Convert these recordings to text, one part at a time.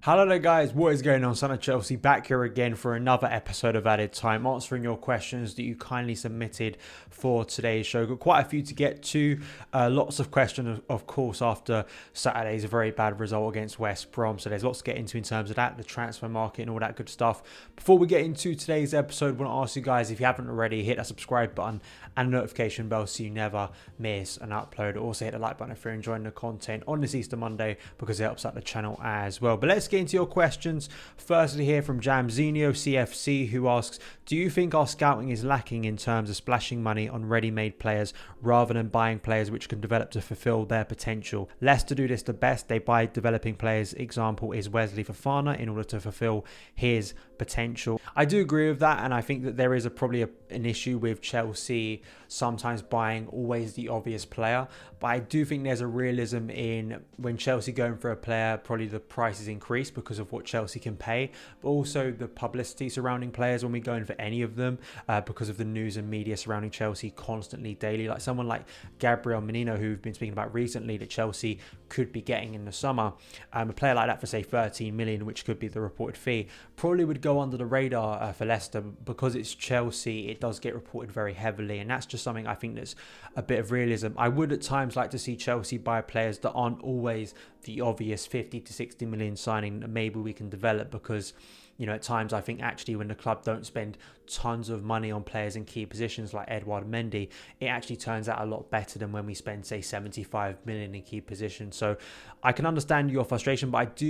Hello there guys, what is going on? SonOfChelsea back here again for another episode of Added Time, answering your questions that you kindly submitted for today's show. Got quite a few to get to, lots of questions of course after Saturday's very bad result against West Brom, so there's lots to get into in terms of that, the transfer market and all that good stuff. Before we get into today's episode, I want to ask you guys, if you haven't already, hit that subscribe button and notification bell so you never miss an upload. Also hit the like button if you're enjoying the content on this Easter Monday, because it helps out the channel as well. But let's get into your questions. Firstly here from Jamzinho CFC, who asks, do you think our scouting is lacking in terms of splashing money on ready-made players rather than buying players which can develop to fulfill their potential? Leicester do this the best. They buy developing players. Example is Wesley Fofana in order to fulfill his potential. I do agree with that, and I think that there is probably an issue with Chelsea sometimes buying always the obvious player, but I do think there's a realism in when Chelsea going for a player, probably the price is increased because of what Chelsea can pay, but also the publicity surrounding players when we go in for any of them, because of the news and media surrounding Chelsea constantly daily. Like someone like Gabriel Menino, who we've been speaking about recently that Chelsea could be getting in the summer, a player like that for say 13 million, which could be the reported fee, probably would go under the radar for Leicester. Because it's Chelsea, it does get reported very heavily, and that's just something I think that's a bit of realism. I would at times like to see Chelsea buy players that aren't always the obvious 50 to 60 million signing that maybe we can develop, because at times I think actually when the club don't spend tons of money on players in key positions like Edouard Mendy, it actually turns out a lot better than when we spend say 75 million in key positions. So I can understand your frustration, but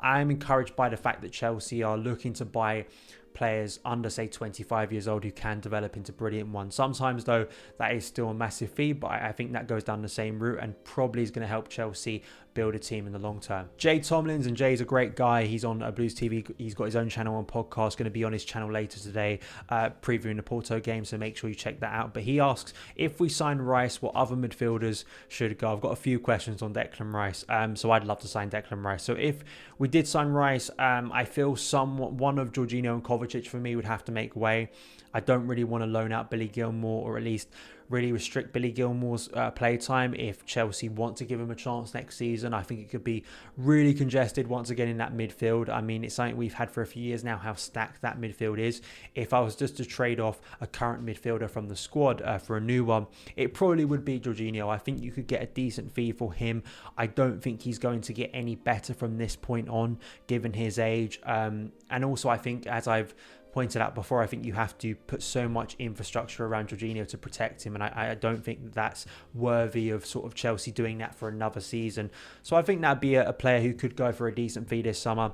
I'm encouraged by the fact that Chelsea are looking to buy players under say 25 years old who can develop into brilliant ones. Sometimes though that is still a massive fee, but I think that goes down the same route and probably is going to help Chelsea build a team in the long term. Jay Tomlins, and Jay's a great guy. He's on Blues TV. He's got his own channel and podcast, going to be on his channel later today, previewing the Porto game, so make sure you check that out. But he asks, if we sign Rice, what other midfielders should go? I've got a few questions on Declan Rice, so I'd love to sign Declan Rice. So if we did sign Rice, I feel one of Jorginho and Kovacic for me would have to make way. I don't really want to loan out Billy Gilmour, or at least really restrict Billy Gilmour's play time if Chelsea want to give him a chance next season. I think it could be really congested once again in that midfield. I mean, it's something we've had for a few years now, how stacked that midfield is. If I was just to trade off a current midfielder from the squad for a new one, it probably would be Jorginho. I think you could get a decent fee for him. I don't think he's going to get any better from this point on, given his age. And also I think, as I've pointed out before, I think you have to put so much infrastructure around Jorginho to protect him, and I don't think that's worthy of sort of Chelsea doing that for another season. So I think that'd be a player who could go for a decent fee this summer.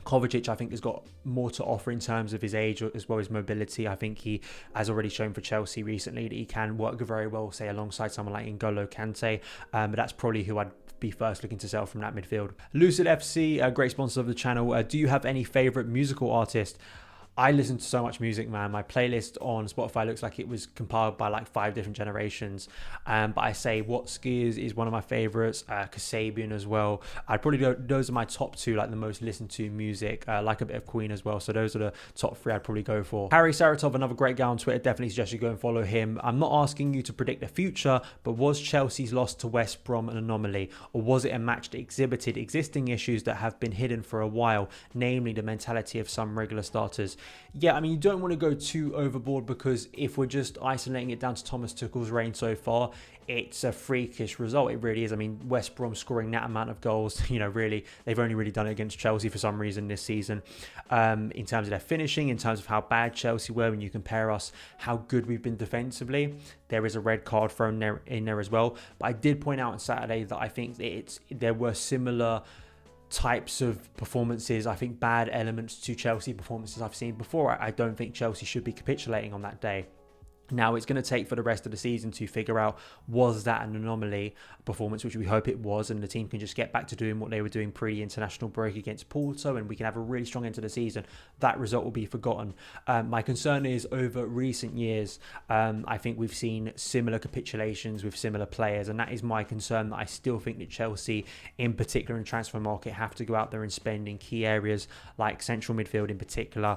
Kovacic, I think, has got more to offer in terms of his age as well as mobility. I think he has already shown for Chelsea recently that he can work very well, say, alongside someone like N'Golo Kante, but that's probably who I'd be first looking to sell from that midfield. Lucid FC, a great sponsor of the channel. Do you have any favourite musical artist? I listen to so much music, man. My playlist on Spotify looks like it was compiled by like 5 different generations. But I say Watsky is one of my favorites. Kasabian as well. I'd probably go, those are my top 2, like the most listened to music. Like a bit of Queen as well. So those are the top 3 I'd probably go for. Harry Saratov, another great guy on Twitter. Definitely suggest you go and follow him. I'm not asking you to predict the future, but was Chelsea's loss to West Brom an anomaly? Or was it a match that exhibited existing issues that have been hidden for a while, namely the mentality of some regular starters? Yeah, I mean, you don't want to go too overboard, because if we're just isolating it down to Thomas Tuchel's reign so far, it's a freakish result. It really is. I mean, West Brom scoring that amount of goals, really, they've only really done it against Chelsea for some reason this season. In terms of their finishing, in terms of how bad Chelsea were, when you compare us, how good we've been defensively, there is a red card thrown in there as well. But I did point out on Saturday that I think there were similar types of performances, I think bad elements to Chelsea performances I've seen before. I don't think Chelsea should be capitulating on that day. Now, it's going to take for the rest of the season to figure out, was that an anomaly performance, which we hope it was, and the team can just get back to doing what they were doing pre-international break against Porto, and we can have a really strong end to the season. That result will be forgotten. My concern is, over recent years, I think we've seen similar capitulations with similar players, and that is my concern, that I still think that Chelsea, in particular in transfer market, have to go out there and spend in key areas like central midfield in particular,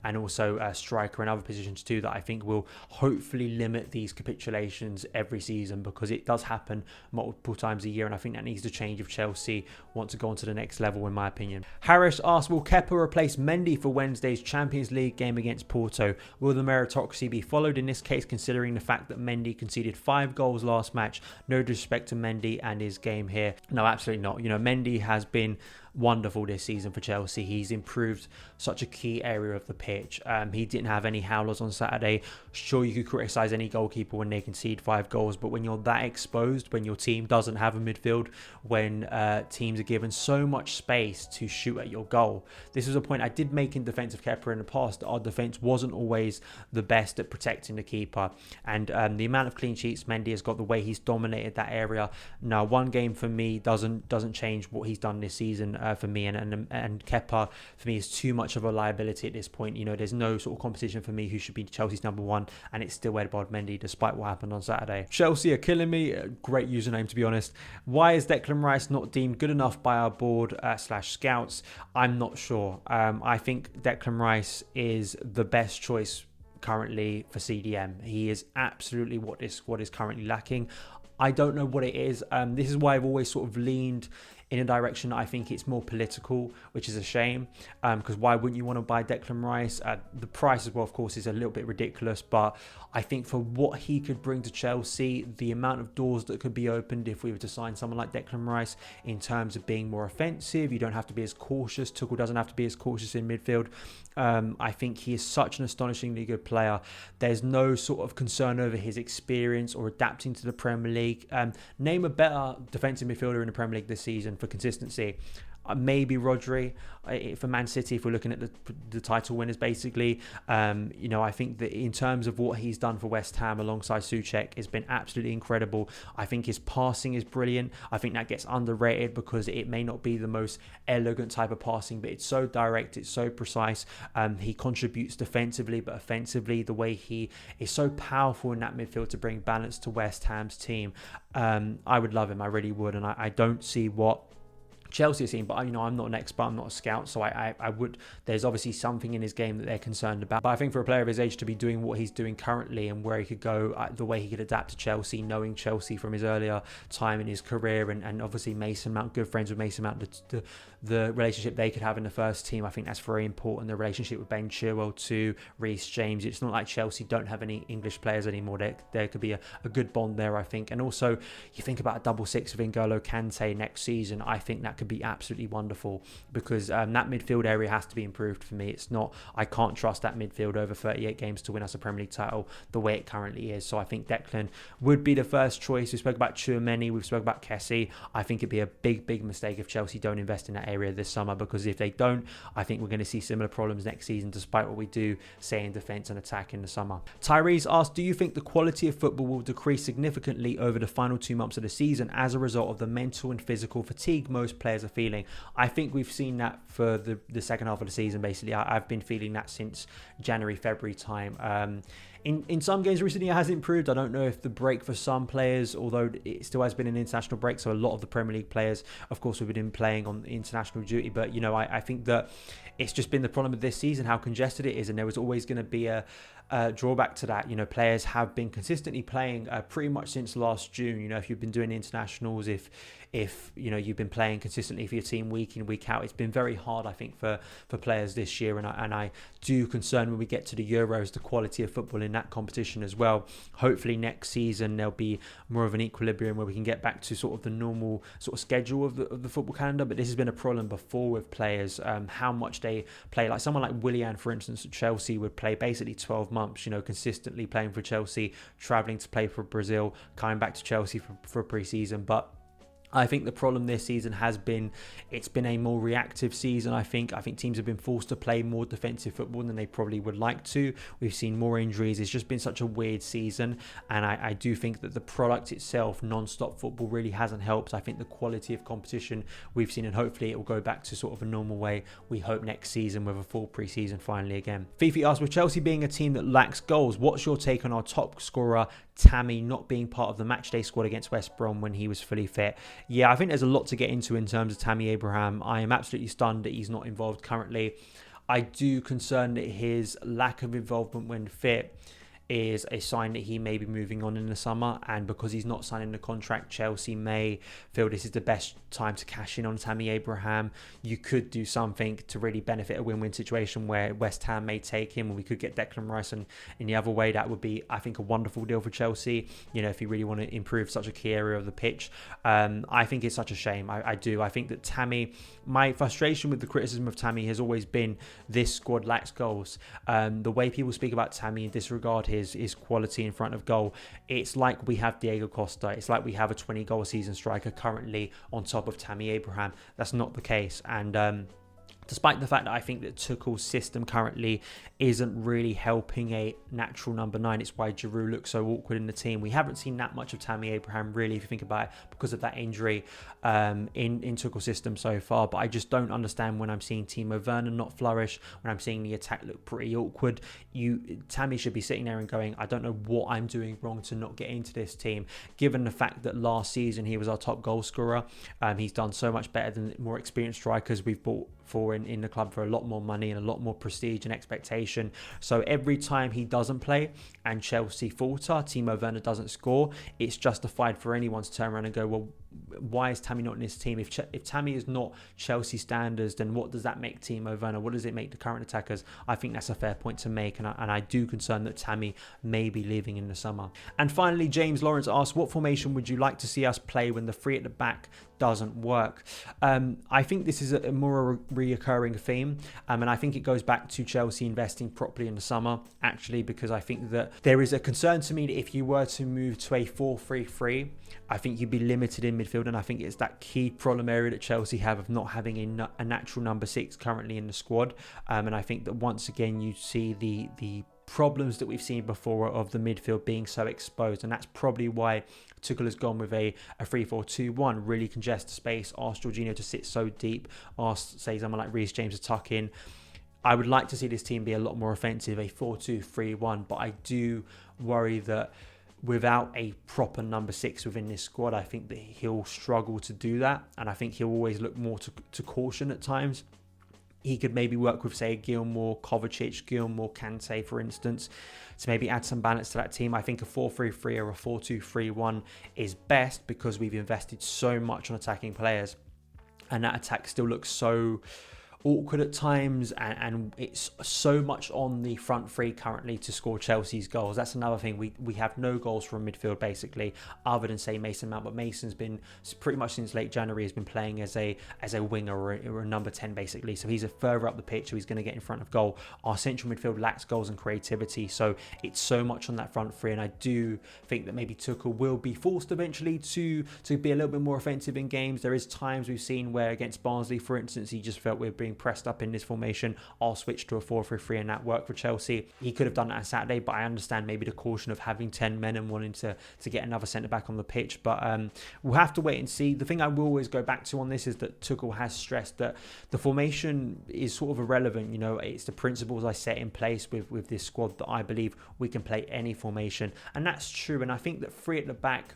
and also striker and other positions too, that I think will hopefully hopefully limit these capitulations every season, because it does happen multiple times a year, and I think that needs to change if Chelsea want to go on to the next level, in my opinion. Harris asks, will Kepa replace Mendy for Wednesday's Champions League game against Porto? Will the meritocracy be followed in this case, considering the fact that Mendy conceded 5 goals last match? No disrespect to Mendy and his game here. No, absolutely not. Mendy has been wonderful this season for Chelsea. He's improved such a key area of the pitch. He didn't have any howlers on Saturday. Sure, you could criticise any goalkeeper when they concede 5 goals, but when you're that exposed, when your team doesn't have a midfield, when teams are given so much space to shoot at your goal. This was a point I did make in defence of Kepa in the past. Our defence wasn't always the best at protecting the keeper, and the amount of clean sheets Mendy has got, the way he's dominated that area. Now, one game for me doesn't change what he's done this season for me, and Kepa for me is too much of a liability at this point. There's no sort of competition for me who should be Chelsea's number 1, and it's still Edouard Mendy despite what happened on Saturday. Chelsea are killing me. Great username, to be honest. Why is Declan Rice not deemed good enough by our board / scouts? I'm not sure. I think Declan Rice is the best choice currently for CDM. He is absolutely what this squad is currently lacking. I don't know what it is. This is why I've always sort of leaned in a direction I think it's more political, which is a shame, because why wouldn't you want to buy Declan Rice? The price as well, of course, is a little bit ridiculous, but I think for what he could bring to Chelsea, the amount of doors that could be opened if we were to sign someone like Declan Rice in terms of being more offensive, you don't have to be as cautious. Tuchel doesn't have to be as cautious in midfield. I think he is such an astonishingly good player. There's no sort of concern over his experience or adapting to the Premier League. Name a better defensive midfielder in the Premier League this season for consistency. Maybe Rodri for Man City, if we're looking at the title winners, basically. I think that in terms of what he's done for West Ham alongside Souček has been absolutely incredible. I think his passing is brilliant. I think that gets underrated because it may not be the most elegant type of passing, but it's so direct, it's so precise. He contributes defensively, but offensively, the way he is so powerful in that midfield to bring balance to West Ham's team. I would love him, I really would, and I don't see what Chelsea team, but I'm not an expert, I'm not a scout, so I would, there's obviously something in his game that they're concerned about. But I think for a player of his age to be doing what he's doing currently and where he could go, the way he could adapt to Chelsea, knowing Chelsea from his earlier time in his career, and obviously Mason Mount, good friends with Mason Mount, the relationship they could have in the first team, I think that's very important. The relationship with Ben Chilwell too, Reece James. It's not like Chelsea don't have any English players anymore. There could be a good bond there, I think. And also, you think about a double six of N'Golo Kante next season, I think that could be absolutely wonderful, because that midfield area has to be improved for me. It's not, I can't trust that midfield over 38 games to win us a Premier League title the way it currently is. So I think Declan would be the first choice. We spoke about Tchouaméni, we've spoke about Kessie. I think it'd be a big mistake if Chelsea don't invest in that area this summer, because if they don't, I think we're going to see similar problems next season, despite what we do say in defence and attack in the summer. Tyrese asked, do you think the quality of football will decrease significantly over the final 2 months of the season as a result of the mental and physical fatigue most players are feeling? I think we've seen that for the second half of the season, basically. I've been feeling that since January, February time. In some games recently, it has improved. I don't know if the break for some players, although it still has been an international break, so a lot of the Premier League players, of course, have been playing on international duty. But, I think that it's just been the problem of this season, how congested it is, and there was always going to be a drawback to that. Players have been consistently playing pretty much since last June. If you've been doing internationals, if you've been playing consistently for your team week in, week out, it's been very hard, I think, for players this year. And I do concern when we get to the Euros, the quality of football in that competition as well. Hopefully next season there'll be more of an equilibrium where we can get back to sort of the normal sort of schedule of the football calendar. But this has been a problem before with players, how much they play. Like someone like Willian, for instance, at Chelsea would play basically 12 months, consistently playing for Chelsea, travelling to play for Brazil, coming back to Chelsea for pre-season. But I think the problem this season has been, it's been a more reactive season. I think teams have been forced to play more defensive football than they probably would like to. We've seen more injuries. It's just been such a weird season. And I do think that the product itself, non-stop football, really hasn't helped. I think the quality of competition we've seen, and hopefully it will go back to sort of a normal way, we hope, next season with a full pre-season finally again. Fifi asked, with Chelsea being a team that lacks goals, what's your take on our top scorer, Tammy, not being part of the matchday squad against West Brom when he was fully fit? Yeah, I think there's a lot to get into in terms of Tammy Abraham. I am absolutely stunned that he's not involved currently. I do concern that his lack of involvement when fit is a sign that he may be moving on in the summer, and because he's not signing the contract, Chelsea may feel this is the best time to cash in on Tammy Abraham. You could do something to really benefit a win-win situation where West Ham may take him, and we could get Declan Rice, and in the other way that would be, I think, a wonderful deal for Chelsea, you know, if you really want to improve such a key area of the pitch. I think it's such a shame. I do. I think that Tammy, my frustration with the criticism of Tammy has always been this squad lacks goals. The way people speak about Tammy and disregard his quality in front of goal, it's like we have Diego Costa. It's like we have a 20-goal season striker currently on top of Tammy Abraham. That's not the case. And despite the fact that I think that Tuchel's system currently isn't really helping a natural number 9, it's why Giroud looks so awkward in the team. We haven't seen that much of Tammy Abraham, really, if you think about it, because of that injury in Tuchel's system so far. But I just don't understand when I'm seeing Timo Werner not flourish, when I'm seeing the attack look pretty awkward. Tammy should be sitting there and going, I don't know what I'm doing wrong to not get into this team, given the fact that last season he was our top goal scorer. He's done so much better than more experienced strikers we've bought for in the club for a lot more money and a lot more prestige and expectation. So every time he doesn't play and Chelsea falter, Timo Werner doesn't score, it's justified for anyone to turn around and go, well, why is Tammy not in this team? If Tammy is not Chelsea standards, then what does that make Timo Werner? What does it make the current attackers? I think that's a fair point to make, and I do concern that Tammy may be leaving in the summer. And finally, James Lawrence asks, what formation would you like to see us play when the three at the back doesn't work? I think this is a more reoccurring theme, and I think it goes back to Chelsea investing properly in the summer, actually, because I think that there is a concern to me that if you were to move to a 4-3-3, I think you'd be limited in midfield, and I think it's that key problem area that Chelsea have of not having a natural number 6 currently in the squad. And I think that once again you see the problems that we've seen before of the midfield being so exposed, and that's probably why Tuchel has gone with a 3-4-2-1, really congest the space, ask Jorginho to sit so deep, ask, say, someone like Reece James to tuck in. I would like to see this team be a lot more offensive, a 4-2-3-1, but I do worry that without a proper number 6 within this squad, I think that he'll struggle to do that, and I think he'll always look more to caution at times. He could maybe work with, say, Gilmour, Kovacic, Gilmour, Kante, for instance, to maybe add some balance to that team. I think a 4-3-3 or a 4-2-3-1 is best because we've invested so much on attacking players, and that attack still looks so awkward at times, and it's so much on the front three currently to score Chelsea's goals. That's another thing. We have no goals from midfield basically, other than, say, Mason Mount, but Mason's been pretty much since late January has been playing as a winger or a number 10 basically, so he's a further up the pitch, so he's going to get in front of goal. Our central midfield lacks goals and creativity, so it's so much on that front three, and I do think that maybe Tuchel will be forced eventually to be a little bit more offensive in games. There is times we've seen where against Barnsley, for instance, he just felt we're being pressed up in this formation. I'll switch to a 4-3-3 and that worked for Chelsea. He could have done that on Saturday, but I understand maybe the caution of having 10 men and wanting to get another centre back on the pitch, but we'll have to wait and see. The thing I will always go back to on this is that Tuchel has stressed that the formation is sort of irrelevant. You know, it's the principles I set in place with this squad that I believe we can play any formation, and that's true. And I think that three at the back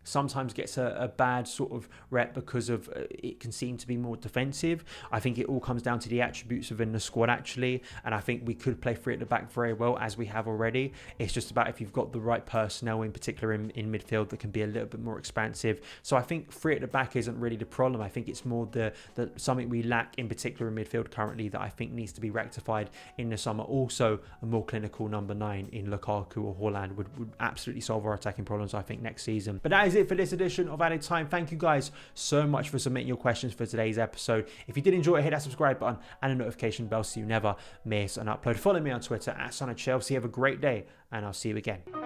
sometimes gets a bad sort of rep because of it can seem to be more defensive. I think it all comes down to the attributes within the squad actually, and I think we could play three at the back very well as we have already. It's just about if you've got the right personnel, in particular in midfield, that can be a little bit more expansive. So I think three at the back isn't really the problem. I think it's more the something we lack in particular in midfield currently that I think needs to be rectified in the summer. Also, a more clinical number 9 in Lukaku or Haaland would absolutely solve our attacking problems, I think, next season. But that is it for this edition of Added Time. Thank you guys so much for submitting your questions for today's episode. If you did enjoy it, hit that subscribe button and a notification bell so you never miss an upload. Follow me on Twitter at SonOfChelsea. Have a great day, and I'll see you again.